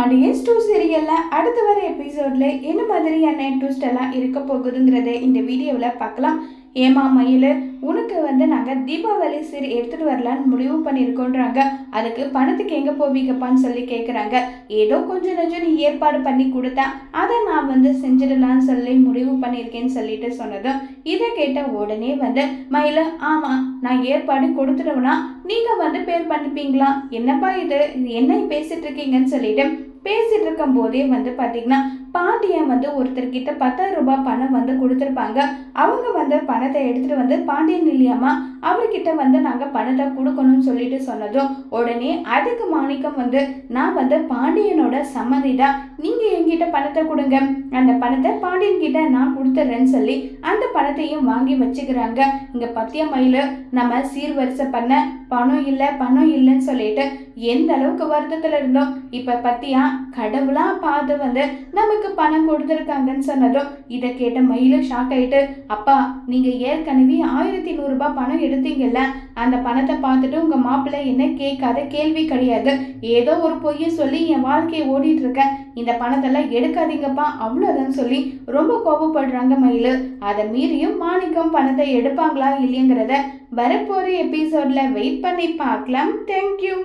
பாண்டியன்ஸ் 2 சீரியல்ல அடுத்து வர எபிசோட்ல என்ன மாதிரியான ட்விஸ்ட் எல்லாம் இருக்க போகுதுங்கிறத இந்த வீடியோவில் பார்க்கலாம். ஏமா மயில், உனக்கு நாங்கள் தீபாவளி சீர் எடுத்துகிட்டு வரலான்னு முடிவு பண்ணியிருக்கோன்றாங்க. அதுக்கு பணத்துக்கு எங்கே போவீங்கப்பான்னு சொல்லி கேட்குறாங்க. ஏதோ கொஞ்சம் நஞ்சம் நீ ஏற்பாடு பண்ணி கொடுத்தா அதை நான் செஞ்சிடலான்னு சொல்லி முடிவு பண்ணியிருக்கேன்னு சொல்லிட்டு சொன்னதும் இதை கேட்ட உடனே மயில், ஆமாம் நான் ஏற்பாடு கொடுத்துடுவேனா நீங்கள் பேர் பண்ணிப்பீங்களா, என்னப்பா இது என்ன பேசிட்டு இருக்கீங்கன்னு சொல்லிட்டு பேசிட்டு இருக்கும் போதே பார்த்தீங்கன்னா பாண்டியன் ஒருத்தர்கிட்ட 10,000 ரூபாய் பணம் கொடுத்துருப்பாங்க. அவங்க பணத்தை எடுத்துட்டு பாண்டியன் இல்லையாமா அவர்கிட்ட நாங்கள் பணத்தை கொடுக்கணும்னு சொல்லிட்டு சொன்னதும் உடனே அதுக்கு மாணிக்கம் நான் பாண்டியனோட சம்மதிதான், நீங்க என்கிட்ட பணத்தை கொடுங்க, அந்த பணத்தை பாண்டியன் கிட்ட நான் கொடுத்துட்றேன்னு சொல்லி அந்த பணத்தையும் வாங்கி வச்சுக்கிறாங்க. இங்க பத்திய மயில், நம்ம சீர்வரிசை பண்ண பணம் இல்லைன்னு சொல்லிட்டு எந்த அளவுக்கு வருத்தத்துல இருந்தோம், இப்ப பத்தியா கடவுளா பார்த்து நமக்கு பணம் கொடுத்துருக்காங்கன்னு சொன்னதும் இதை கேட்ட மயிலும் ஷாக் ஆயிட்டு, அப்பா நீங்க ஏற்கனவே 1,100 ரூபாய் பணம் எடுத்தீங்கல்ல, அந்த பணத்தை பார்த்துட்டு உங்க மாப்பிள்ளை என்ன கேட்காத கேள்வி கிடையாது, ஏதோ ஒரு பொய்யை சொல்லி என் வாழ்க்கையை ஓடிட்டு இருக்கேன், இந்த பணத்தெல்லாம் எடுக்காதீங்கப்பா அவ்வளோதான் சொல்லி ரொம்ப கோபப்படுறாங்க மயில். அதை மீறியும் மாணிக்கம் பணத்தை எடுப்பாங்களா இல்லைங்கிறத வரப்போற எபிசோட்ல வெயிட் பண்ணி பார்க்கலாம். தேங்க்யூ.